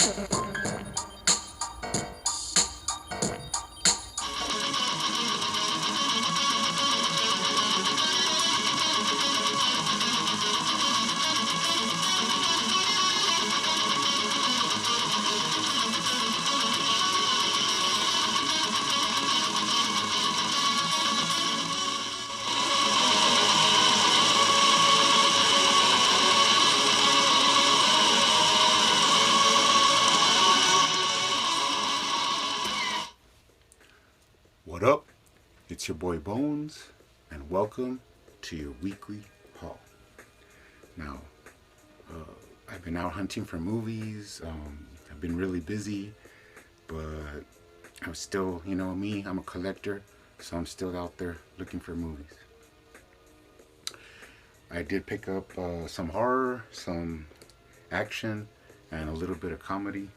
What up? It's your boy Bones, and welcome to your weekly haul. Now, I've been out hunting for movies. I've been really busy, but I'm still, me, I'm a collector, so I'm still out there looking for movies. I did pick up some horror, some action, and a little bit of comedy.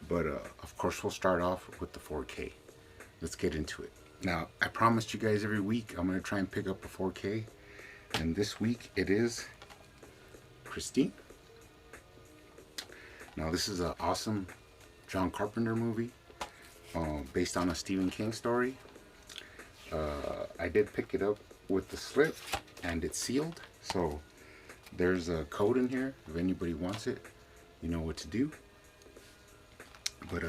But of course, we'll start off with the 4K. Let's get into it. Now, I promised you guys every week I'm going to try and pick up a 4K. And this week it is Christine. Now, this is an awesome John Carpenter movie based on a Stephen King story. I did pick it up with the slip and it's sealed. So there's a code in here. If anybody wants it, you know what to do. But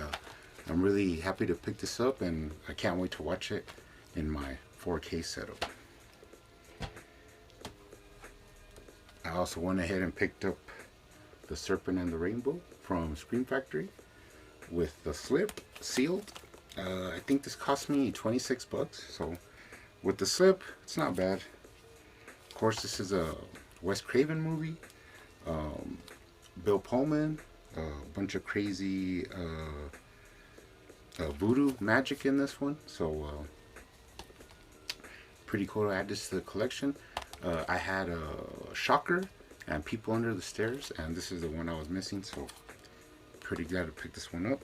I'm really happy to pick this up, and I can't wait to watch it in my 4K setup. I also went ahead and picked up The Serpent and the Rainbow from Scream Factory with the slip sealed. I think this cost me 26 bucks, so with the slip, it's not bad. Of course, this is a Wes Craven movie. Bill Pullman, a bunch of crazy voodoo magic in this one, so pretty cool to add this to the collection. I had a Shocker and People Under the Stairs, and this is the one I was missing, so pretty glad to pick this one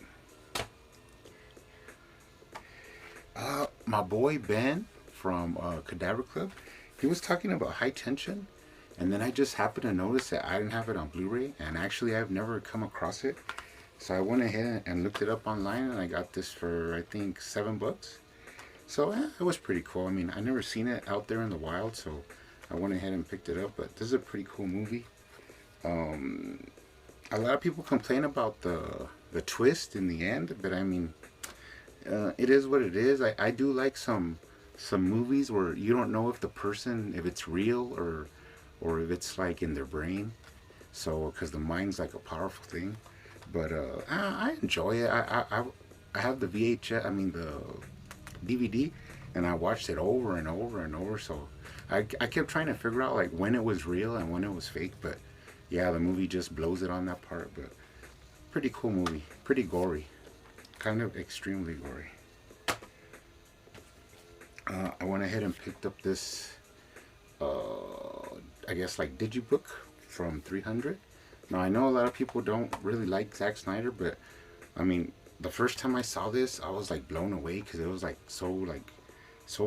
up. My boy Ben from Cadaver Club, he was talking about High Tension, and then I just happened to notice that I didn't have it on Blu-ray, and actually I've never come across it. So I went ahead and looked it up online, and I got this for, I think, 7 bucks. So it was pretty cool. I mean, I never seen it out there in the wild, so I went ahead and picked it up. But this is a pretty cool movie. A lot of people complain about the twist in the end, but I mean, it is what it is. I do like some movies where you don't know if the person, if it's real or if it's like in their brain. So, because the mind's like a powerful thing. But I enjoy it. I have the VHS, I mean the DVD, and I watched it over and over and over. So I kept trying to figure out like when it was real and when it was fake. But yeah, the movie just blows it on that part. But pretty cool movie, pretty gory, kind of extremely gory. I went ahead and picked up this, I guess like digibook from 300. Now, I know a lot of people don't really like Zack Snyder, but I mean, the first time I saw this, I was like blown away because it was like so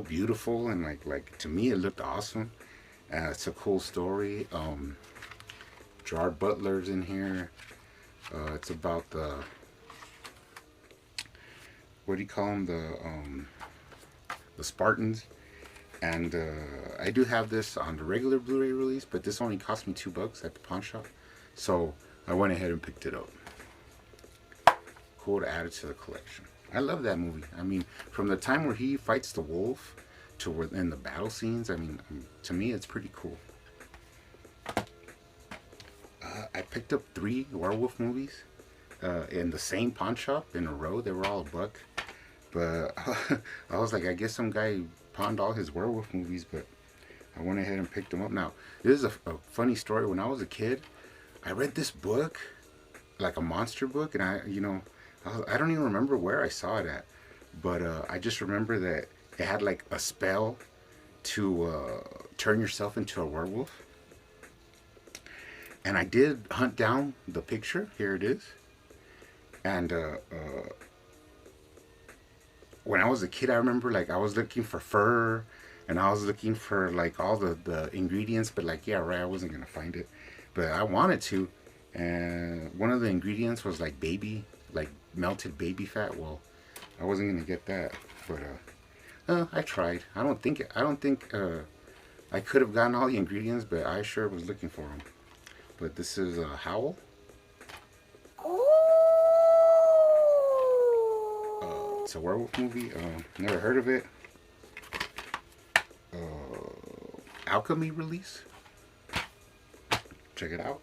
beautiful, and like to me it looked awesome. It's a cool story. Gerard Butler's in here. It's about the, what do you call them, the Spartans. And I do have this on the regular Blu-ray release, but this only cost me 2 bucks at the pawn shop. So I went ahead and picked it up. Cool to add it to the collection. I love that movie. I mean, from the time where he fights the wolf to where in the battle scenes, I mean, to me, it's pretty cool. I picked up 3 werewolf movies in the same pawn shop in a row. They were all $1. But I was like, I guess some guy pawned all his werewolf movies, but I went ahead and picked them up. Now, this is a funny story. When I was a kid, I read this book, like a monster book, and I don't even remember where I saw it at, but I just remember that it had like a spell to turn yourself into a werewolf. And I did hunt down the picture. Here it is. And when I was a kid, I remember like I was looking for fur, and I was looking for like all the ingredients, but like, yeah, right, I wasn't gonna find it, but I wanted to. and one of the ingredients was like like melted baby fat. Well, I wasn't gonna get that, but I tried. I don't think I could have gotten all the ingredients, but I sure was looking for them. But this is Howl. It's a werewolf movie. Never heard of it. Alchemy release. Check it out.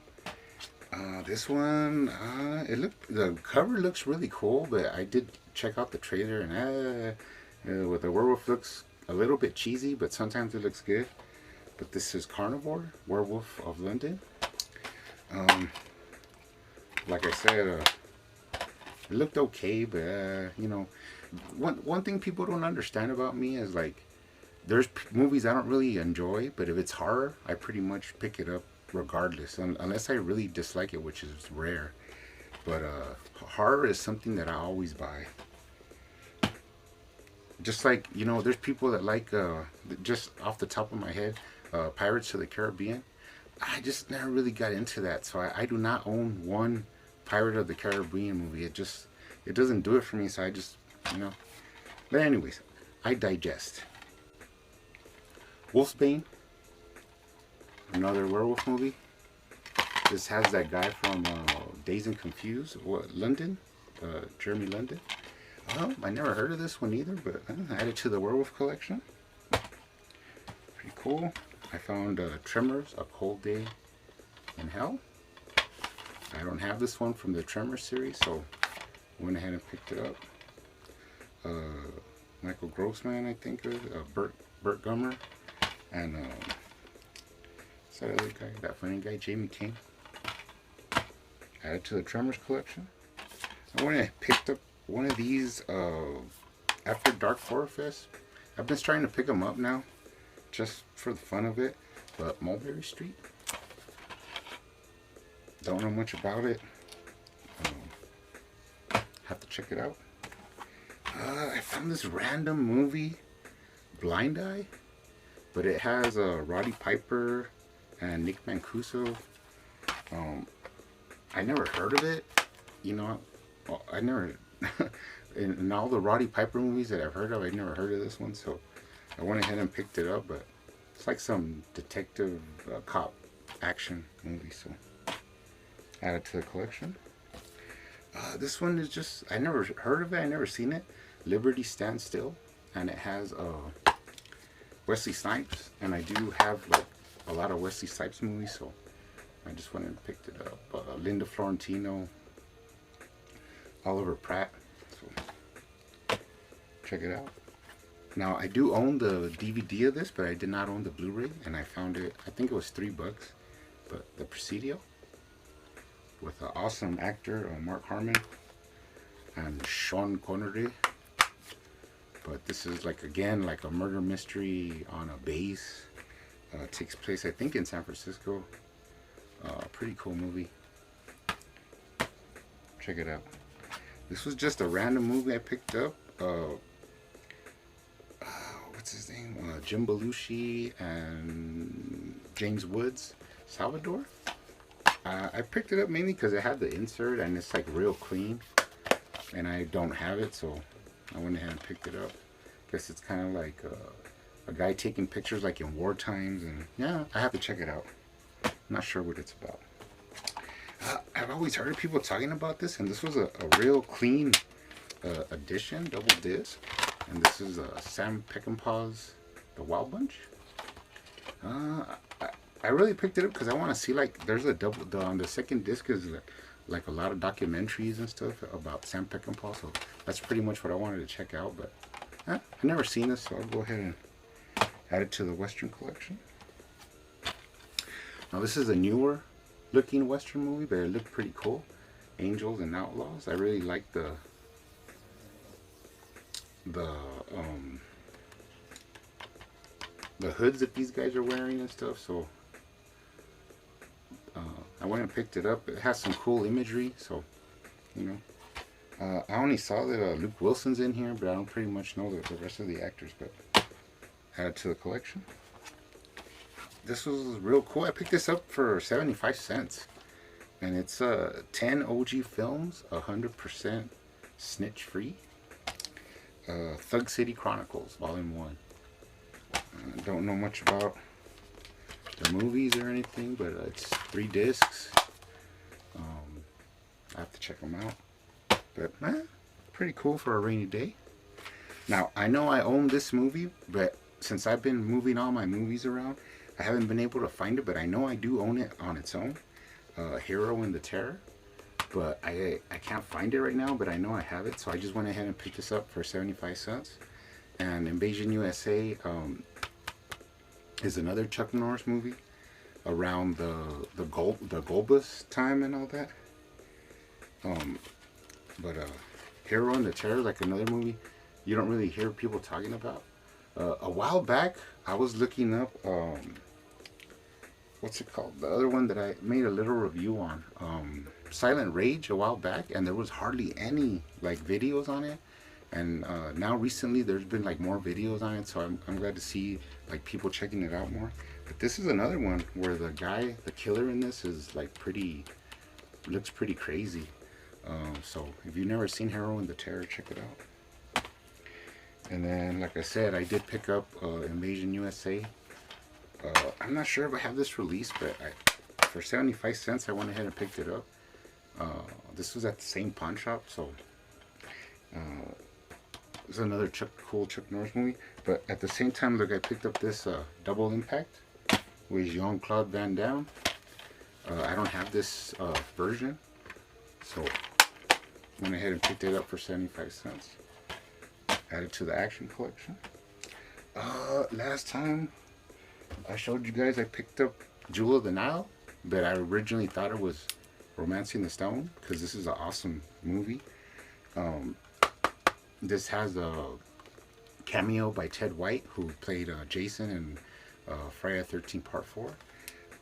This one, the cover looks really cool, but I did check out the trailer, and with the werewolf looks a little bit cheesy, but sometimes it looks good. But this is Carnivore, Werewolf of London. Like I said, it looked okay, but you know, one thing people don't understand about me is like, there's movies I don't really enjoy, but if it's horror, I pretty much pick it up regardless, unless I really dislike it, which is rare. But horror is something that I always buy. Just like, you know, there's people that like, just off the top of my head, Pirates of the Caribbean. I just never really got into that, so I do not own one Pirate of the Caribbean movie. It doesn't do it for me, so I just, you know. But anyways, I digest. Wolfsbane, another werewolf movie. This has that guy from Dazed and Confused, London, Jeremy London. I never heard of this one either, but I added to the werewolf collection. Pretty cool. I found Tremors, A Cold Day in Hell. I don't have this one from the Tremors series, so I went ahead and picked it up. Michael Grossman, I think, Burt Gummer, and what's that other guy? That funny guy, Jamie King. Added to the Tremors collection. I went and picked up one of these After Dark Horror Fest. I've been trying to pick them up now, just for the fun of it. But Mulberry Street. Don't know much about it. Have to check it out. I found this random movie, Blind Eye, but it has Roddy Piper and Nick Mancuso. I never heard of it. You know, I never in all the Roddy Piper movies that I've heard of, I never heard of this one. So I went ahead and picked it up. But it's like some detective cop action movie. So added to the collection. This one is just, I never heard of it. I never seen it. Liberty Stands Still, and it has Wesley Snipes, and I do have like a lot of Wesley Snipes movies, so I just went and picked it up. Linda Florentino, Oliver Pratt, so check it out. Now I do own the DVD of this, but I did not own the Blu-ray, and I found it, I think it was $3, but the Presidio with an awesome actor, Mark Harmon and Sean Connery. But this is like, again, like a murder mystery on a base. Takes place, I think, in San Francisco. Pretty cool movie. Check it out. This was just a random movie I picked up. What's his name? Jim Belushi and James Woods, Salvador. I picked it up mainly because it had the insert and it's like real clean, and I don't have it, so I went ahead and picked it up. Guess it's kind of like a guy taking pictures like in war times, and yeah, I have to check it out. I'm not sure what it's about. I've always heard of people talking about this, and this was a real clean edition, double disc. And this is Sam Peckinpah's The Wild Bunch. I really picked it up because I want to see, like, there's a double, on the second disc is like a lot of documentaries and stuff about Sam Peckinpah, so that's pretty much what I wanted to check out. But I've never seen this, so I'll go ahead and add it to the Western collection. Now this is a newer looking Western movie, but it looked pretty cool. Angels and Outlaws. I really like the hoods that these guys are wearing and stuff, so I went and picked it up. It has some cool imagery, so you know. I only saw that Luke Wilson's in here, but I don't pretty much know the rest of the actors, but add it to the collection. This was real cool. I picked this up for 75 cents, and it's 10 OG films, 100% snitch free. Thug City Chronicles, Volume 1. Don't know much about the movies or anything, but it's 3 discs. I have to check them out. But pretty cool for a rainy day. Now, I know I own this movie, but since I've been moving all my movies around, I haven't been able to find it, but I know I do own it on its own. Hero in the Terror. But I can't find it right now, but I know I have it, so I just went ahead and picked this up for 75 cents. And Invasion USA is another Chuck Norris movie around the Golbus time and all that. But Hero in the Terror, like another movie you don't really hear people talking about. A while back, I was looking up, what's it called? The other one that I made a little review on, Silent Rage, a while back, and there was hardly any like videos on it. And now recently there's been like more videos on it, so I'm glad to see like people checking it out more. But this is another one where the guy, the killer in this, is like looks pretty crazy. So if you've never seen Hero in the Terror, check it out. And then, like I said, I did pick up Invasion USA. I'm not sure if I have this released, but for 75 cents I went ahead and picked it up. This was at the same pawn shop, so it's another cool Chuck Norris movie. But at the same time, look, I picked up this Double Impact with Jean-Claude Van Damme. I don't have this version, so went ahead and picked it up for 75 cents. Added to the action collection. Last time I showed you guys I picked up Jewel of the Nile, but I originally thought it was Romancing the Stone, because this is an awesome movie. This has a cameo by Ted White, who played Jason in Friday the 13th Part 4.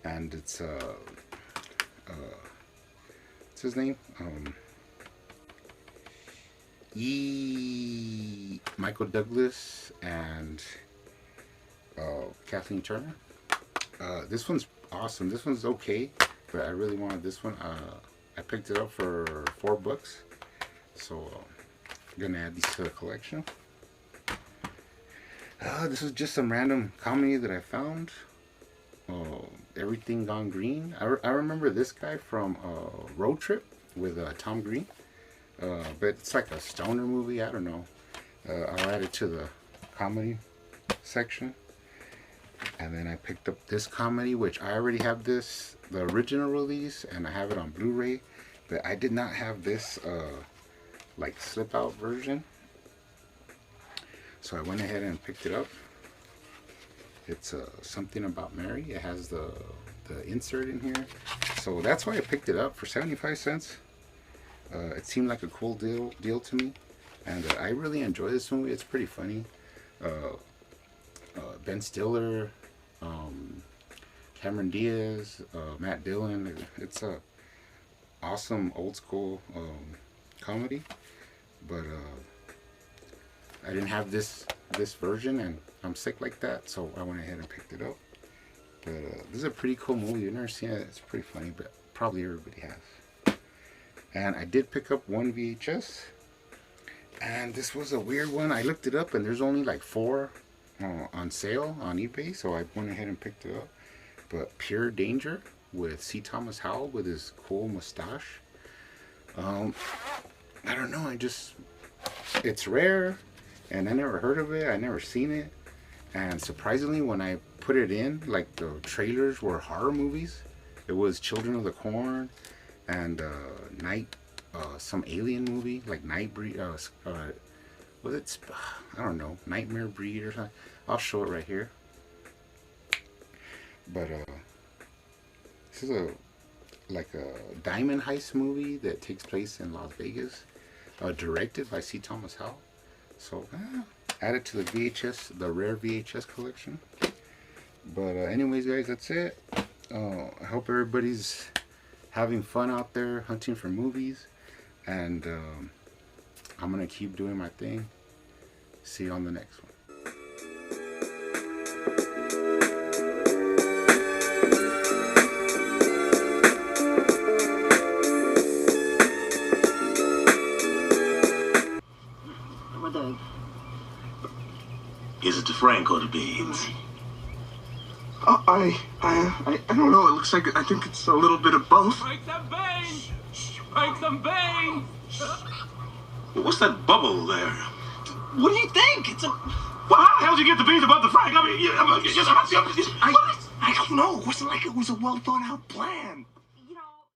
And it's what's his name? Michael Douglas and Kathleen Turner. This one's awesome. This one's okay, but I really wanted this one. I picked it up for $4, so I'm gonna add these to the collection. This is just some random comedy that I found. Everything Gone Green. I remember this guy from Road Trip with Tom Green. But it's like a stoner movie. I don't know. I'll add it to the comedy section. And then I picked up this comedy, which I already have the original release, and I have it on Blu-ray. But I did not have this like slip out version, so I went ahead and picked it up. It's Something About Mary. It has the insert in here, so that's why I picked it up for 75 cents. It seemed like a cool deal to me, and I really enjoy this movie. It's pretty funny. Ben Stiller, Cameron Diaz, Matt Dillon. It's a awesome old school comedy, but I didn't have this version, and I'm sick like that, so I went ahead and picked it up. But this is a pretty cool movie. You've never seen it. It's pretty funny, but probably everybody has. And I did pick up one VHS, and this was a weird one. I looked it up, and there's only like 4 on sale on eBay, so I went ahead and picked it up. But Pure Danger with C. Thomas Howell with his cool mustache. I don't know, it's rare, and I never heard of it. I never seen it, and surprisingly, when I put it in, like the trailers were horror movies. It was Children of the Corn and some alien movie like Nightbreed. Was it? I don't know, Nightmare Breed or something. I'll show it right here. But this is a diamond heist movie that takes place in Las Vegas, directed by C. Thomas Howell. So added to the VHS, the rare VHS collection. But anyways, guys, that's it. I hope everybody's having fun out there hunting for movies, and I'm gonna keep doing my thing. See you on the next one. Is it the Frank or the beans? I don't know. It looks like I think it's a little bit of both. Frank some beans! Frank some beans! What's that bubble there? What do you think? It's a. Well, how the hell did you get the beans above the Frank? I mean, I don't know. It wasn't like it was a well thought out plan.